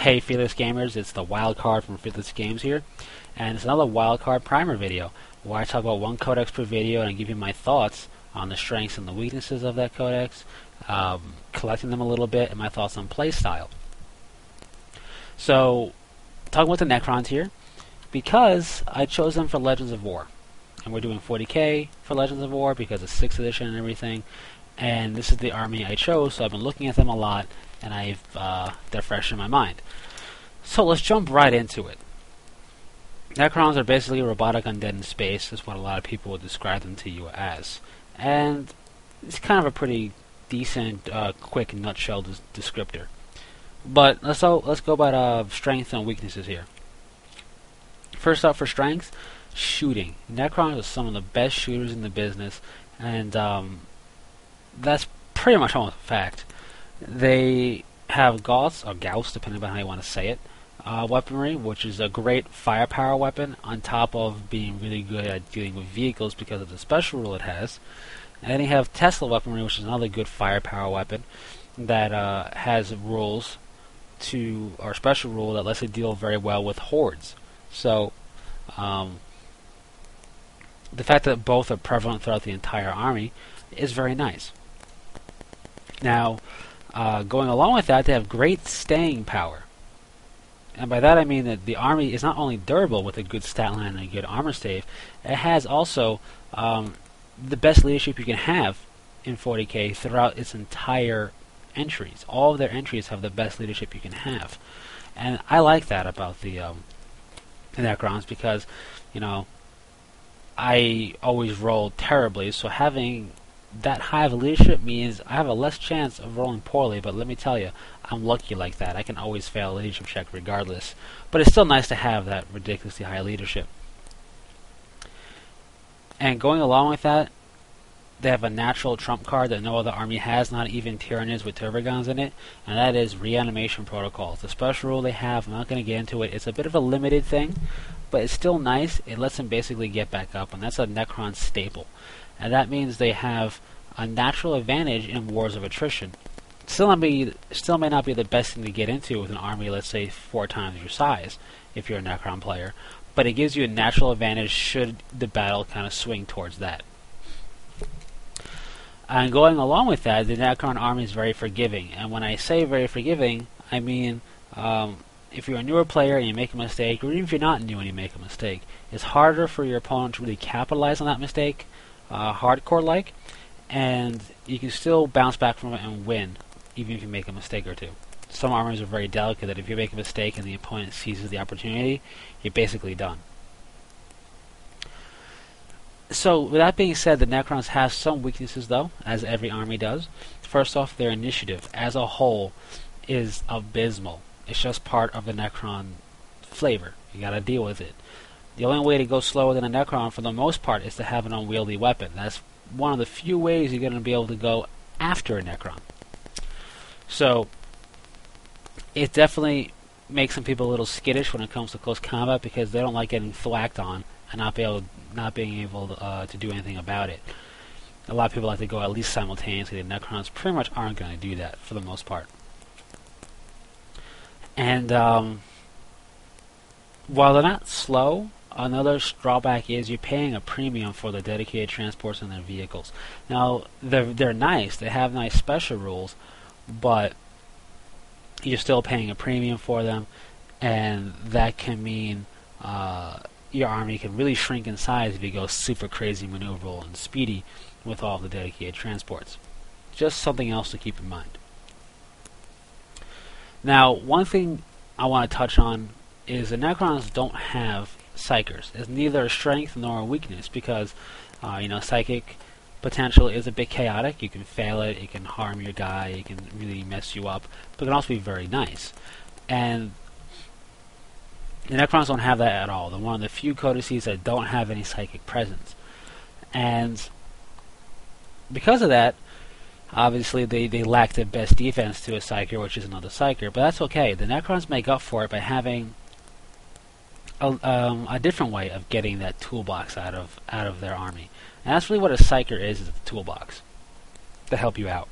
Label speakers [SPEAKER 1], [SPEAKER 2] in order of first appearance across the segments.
[SPEAKER 1] Hey Fearless Gamers, it's the wild card from Fearless Games here, and it's another wild card primer video where I talk about one codex per video and I give you my thoughts on the strengths and the weaknesses of that codex, collecting them a little bit, and my thoughts on playstyle. So, talking about the Necrons here, because I chose them for Legends of War, and we're doing 40k for Legends of War because it's 6th edition and everything, and this is the army I chose, so I've been looking at them a lot, and they're fresh in my mind. So let's jump right into it. Necrons are basically robotic undead in space, is what a lot of people would describe them to you as. And it's kind of a pretty decent, quick nutshell descriptor. But let's go by strengths and weaknesses here. First up for strength, shooting. Necrons are some of the best shooters in the business, and that's pretty much almost a fact. They have Gauss, or Gauss, depending on how you want to say it, weaponry, which is a great firepower weapon, on top of being really good at dealing with vehicles because of the special rule it has. And then you have Tesla weaponry, which is another good firepower weapon that has rules or special rule that lets it deal very well with hordes. So, the fact that both are prevalent throughout the entire army is very nice. Now, going along with that, they have great staying power. And by that I mean that the army is not only durable with a good stat line and a good armor stave, it has also the best leadership you can have in 40k throughout its entire entries. All of their entries have the best leadership you can have. And I like that about the Necrons because, I always roll terribly, so having that high of leadership means I have a less chance of rolling poorly, but let me tell you, I'm lucky like that. I can always fail a leadership check regardless. But it's still nice to have that ridiculously high leadership. And going along with that, they have a natural trump card that no other army has, not even Tyranids with Tervagons in it, and that is reanimation protocols. The special rule they have, I'm not going to get into it, it's a bit of a limited thing, but it's still nice. It lets them basically get back up, and that's a Necron staple. And that means they have a natural advantage in wars of attrition. Still may not be the best thing to get into with an army, let's say 4 times your size, if you're a Necron player, but it gives you a natural advantage should the battle kind of swing towards that. And going along with that, the Necron army is very forgiving. And when I say very forgiving, I mean if you're a newer player and you make a mistake, or even if you're not new and you make a mistake, it's harder for your opponent to really capitalize on that mistake, hardcore-like, and you can still bounce back from it and win, even if you make a mistake or two. Some armies are very delicate that if you make a mistake and the opponent seizes the opportunity, you're basically done. So, with that being said, the Necrons have some weaknesses, though, as every army does. First off, their initiative, as a whole, is abysmal. It's just part of the Necron flavor. You gotta deal with it. The only way to go slower than a Necron, for the most part, is to have an unwieldy weapon. That's one of the few ways you're going to be able to go after a Necron. So, it definitely makes some people a little skittish when it comes to close combat because they don't like getting thwacked on and not being able to do anything about it. A lot of people like to go at least simultaneously. The Necrons pretty much aren't going to do that for the most part. And while they're not slow, another drawback is you're paying a premium for the dedicated transports in their vehicles. Now, they're nice. They have nice special rules, but you're still paying a premium for them, and that can mean your army can really shrink in size if you go super crazy maneuverable and speedy with all the dedicated transports. Just something else to keep in mind. Now, one thing I want to touch on is the Necrons don't have Psychers. It's neither a strength nor a weakness because, psychic potential is a bit chaotic. You can fail it, it can harm your guy, it can really mess you up, but it can also be very nice. And the Necrons don't have that at all. They're one of the few codices that don't have any psychic presence. And because of that, obviously they lack the best defense to a Psyker, which is another Psyker, but that's okay. The Necrons make up for it by having a different way of getting that toolbox out of their army. And that's really what a Psyker is a toolbox to help you out.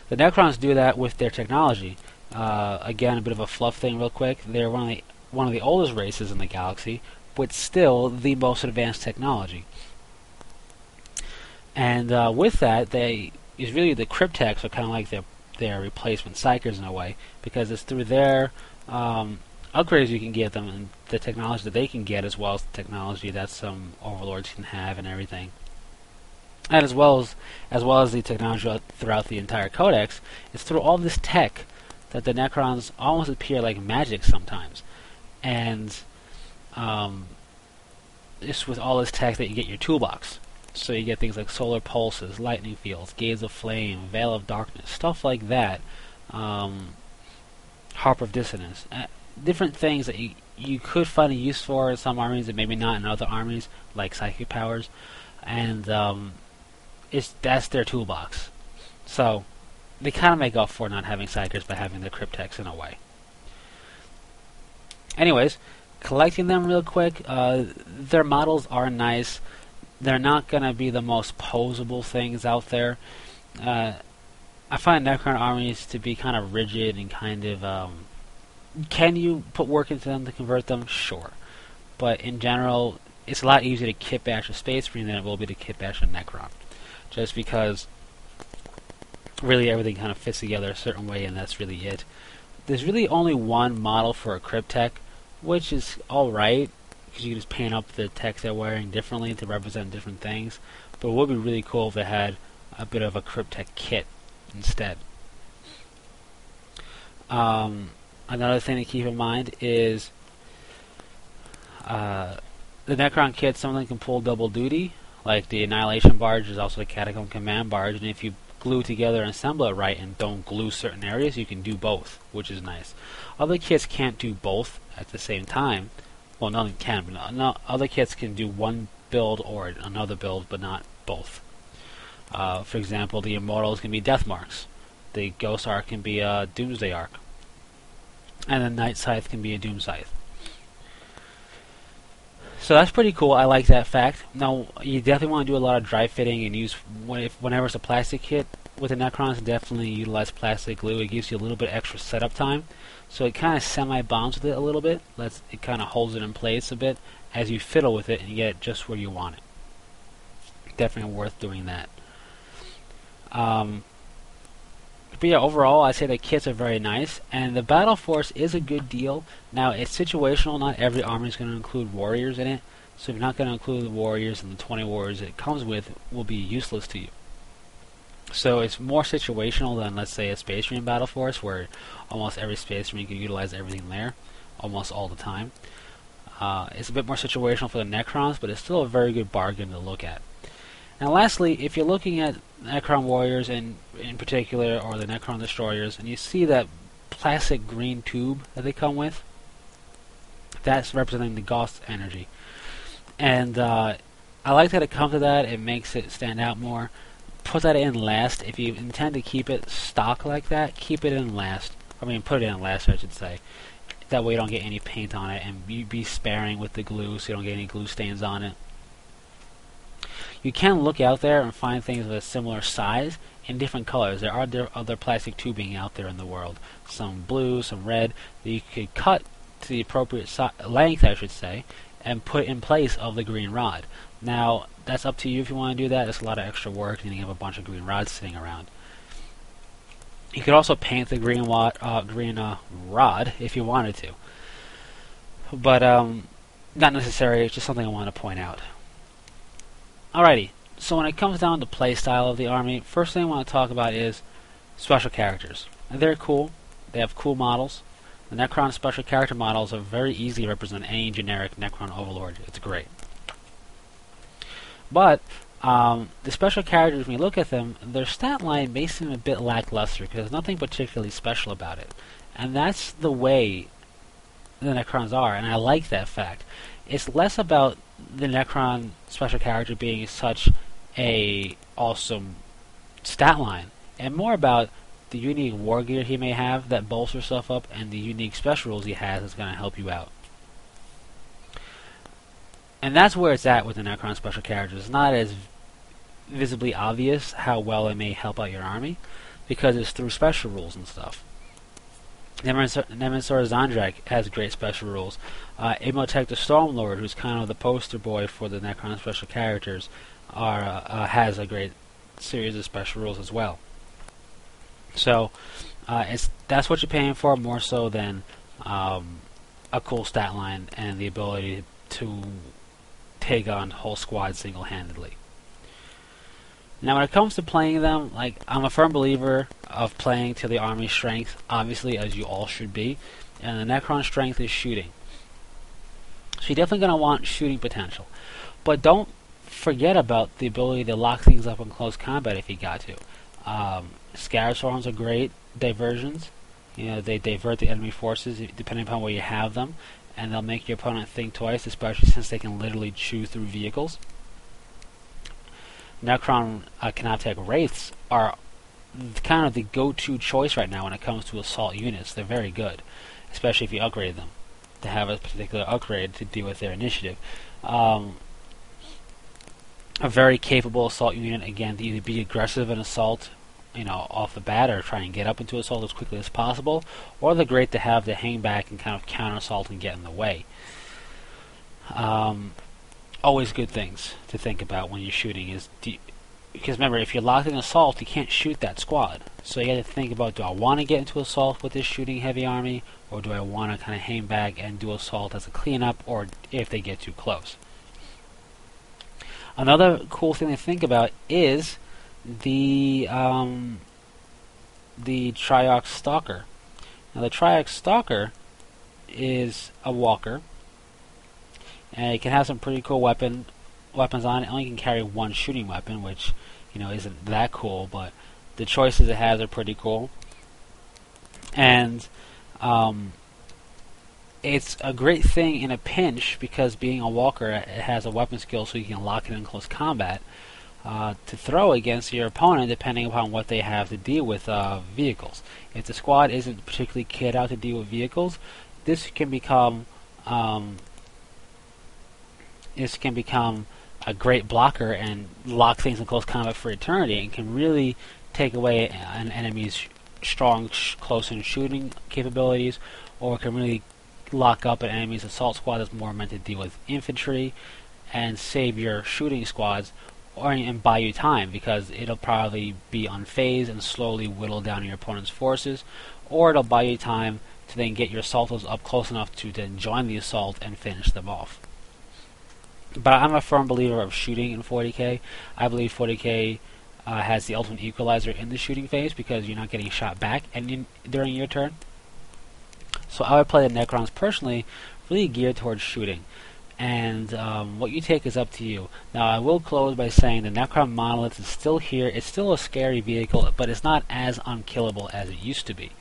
[SPEAKER 1] The Necrons do that with their technology, Again, a bit of a fluff thing real quick. They're one of the oldest races in the galaxy, but still the most advanced technology. And with that, is really the cryptechs are kind of like their replacement psychers in a way, because it's through their upgrades you can get them, and the technology that they can get, as well as the technology that some overlords can have and everything. And as well as the technology throughout the entire codex, it's through all this tech that the Necrons almost appear like magic sometimes. And it's with all this tech that you get your toolbox. So you get things like solar pulses, lightning fields, gaze of flame, veil of darkness, stuff like that. Harp of dissonance. Different things that you could find a use for in some armies and maybe not in other armies, like psychic powers. And that's their toolbox. So they kind of make up for not having psychers by having the cryptechs in a way. Anyways, collecting them real quick, their models are nice. They're not going to be the most posable things out there. I find Necron armies to be kind of rigid and kind of... can you put work into them to convert them? Sure. But in general, it's a lot easier to kit bash a Space Marine than it will be to kit bash a Necron. Just because really everything kind of fits together a certain way, and that's really it. There's really only one model for a cryptech, which is alright, because you can just paint up the text they're wearing differently to represent different things. But it would be really cool if they had a bit of a cryptech kit instead. Another thing to keep in mind is the Necron kit, some of them can pull double duty, like the Annihilation Barge is also the Catacomb Command Barge, and if you glue together and assemble it right and don't glue certain areas, you can do both, which is nice. Other kits can't do both at the same time. Well, none can, but no, other kits can do one build or another build, but not both. For example, the Immortals can be Death Marks, the Ghost Arc can be a Doomsday Arc, and the Night Scythe can be a Doom Scythe. So that's pretty cool. I like that fact. Now, you definitely want to do a lot of dry fitting and use, whenever it's a plastic kit with the Necrons, definitely utilize plastic glue. It gives you a little bit extra setup time. So it kind of semi-bonds with it a little bit. It kind of holds it in place a bit as you fiddle with it and get it just where you want it. Definitely worth doing that. But yeah, overall, I'd say the kits are very nice, and the battle force is a good deal. Now, it's situational. Not every army is going to include warriors in it, so if you're not going to include the warriors, and the 20 warriors it comes with will be useless to you. So it's more situational than, let's say, a Space Marine battle force, where almost every Space Marine can utilize everything there, almost all the time. It's a bit more situational for the Necrons, but it's still a very good bargain to look at. And lastly, if you're looking at Necron Warriors in particular, or the Necron Destroyers, and you see that plastic green tube that they come with, that's representing the Ghost energy. And I like that it comes to that. It makes it stand out more. Put that in last. If you intend to keep it stock like that, keep it in last. I mean, put it in last, I should say. That way you don't get any paint on it, and you be sparing with the glue so you don't get any glue stains on it. You can look out there and find things of a similar size in different colors. There are other plastic tubing out there in the world. Some blue, some red, that you could cut to the appropriate length, I should say, and put in place of the green rod. Now, that's up to you if you want to do that. It's a lot of extra work, and you have a bunch of green rods sitting around. You could also paint the green rod if you wanted to. But not necessary. It's just something I want to point out. Alrighty, so when it comes down to playstyle of the army, first thing I want to talk about is special characters. And they're cool. They have cool models. The Necron special character models are very easy to represent any generic Necron overlord. It's great. But the special characters, when you look at them, their stat line may seem a bit lackluster because there's nothing particularly special about it. And that's the way the Necrons are, and I like that fact. It's less about the Necron special character being such a awesome stat line, and more about the unique war gear he may have that bolsters stuff up, and the unique special rules he has that's going to help you out. And that's where it's at with the Necron special characters. It's not as visibly obvious how well it may help out your army, because it's through special rules and stuff. Nemesis Zandrak has great special rules. Imhotep the Stormlord, who's kind of the poster boy for the Necron special characters, has a great series of special rules as well. So that's what you're paying for, more so than a cool stat line and the ability to take on whole squads single-handedly. Now, when it comes to playing them, like, I'm a firm believer of playing to the army strength, obviously, as you all should be, and the Necron strength is shooting. So you're definitely going to want shooting potential. But don't forget about the ability to lock things up in close combat if you got to. Scatter Swarms are great diversions. You know, they divert the enemy forces depending upon where you have them, and they'll make your opponent think twice, especially since they can literally chew through vehicles. Necron Canoptech Wraiths are kind of the go-to choice right now when it comes to assault units. They're very good, especially if you upgrade them to have a particular upgrade to deal with their initiative. A very capable assault unit, again, to either be aggressive in assault, you know, off the bat, or try and get up into assault as quickly as possible, or they're great to have to hang back and kind of counter assault and get in the way. Always good things to think about when you're shooting is because remember, if you're locked in assault, you can't shoot that squad. So you have to think about, do I want to get into assault with this shooting heavy army, or do I want to kind of hang back and do assault as a cleanup, or if they get too close. Another cool thing to think about is the Triox Stalker. Now the Triox Stalker is a walker, and it can have some pretty cool weapons on it. It only can carry one shooting weapon, which, you know, isn't that cool, but the choices it has are pretty cool. And it's a great thing in a pinch, because being a walker, it has a weapon skill so you can lock it in close combat to throw against your opponent, depending upon what they have to deal with vehicles. If the squad isn't particularly kitted out to deal with vehicles, this can become a great blocker and lock things in close combat for eternity, and can really take away an enemy's strong close and shooting capabilities, or can really lock up an enemy's assault squad that's more meant to deal with infantry, and save your shooting squads, and buy you time, because it'll probably be unfazed and slowly whittle down your opponent's forces, or it'll buy you time to then get your assaultos up close enough to then join the assault and finish them off. But I'm a firm believer of shooting in 40k. I believe 40k has the ultimate equalizer in the shooting phase, because you're not getting shot back during your turn. So I would play the Necrons personally really geared towards shooting. And what you take is up to you. Now, I will close by saying the Necron Monolith is still here. It's still a scary vehicle, but it's not as unkillable as it used to be.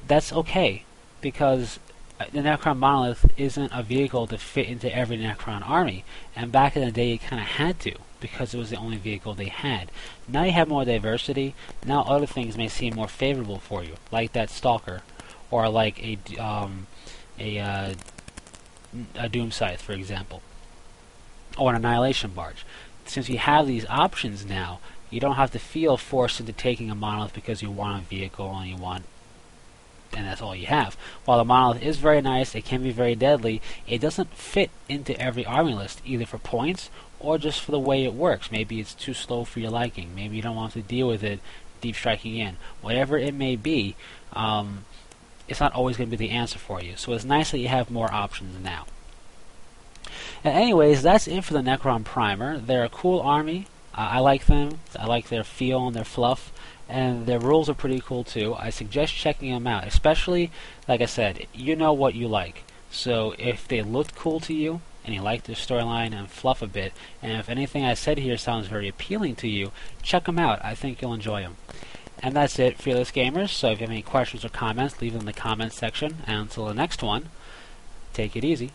[SPEAKER 1] That's okay, because the Necron Monolith isn't a vehicle to fit into every Necron army, and back in the day you kind of had to, because it was the only vehicle they had. Now you have more diversity. Now other things may seem more favorable for you, like that Stalker, or like a Doom Scythe, for example, or an Annihilation Barge. Since you have these options now, you don't have to feel forced into taking a Monolith because you want a vehicle and that's all you have. While the Monolith is very nice, it can be very deadly, it doesn't fit into every army list, either for points or just for the way it works. Maybe it's too slow for your liking. Maybe you don't want to deal with it deep striking in. Whatever it may be, it's not always going to be the answer for you. So it's nice that you have more options now. And anyways, that's it for the Necron Primer. They're a cool army. I like them. I like their feel and their fluff. And their rules are pretty cool too. I suggest checking them out, especially, like I said, you know what you like. So if they looked cool to you, and you like their storyline and fluff a bit, and if anything I said here sounds very appealing to you, check them out. I think you'll enjoy them. And that's it, Fearless Gamers. So if you have any questions or comments, leave them in the comments section. And until the next one, take it easy.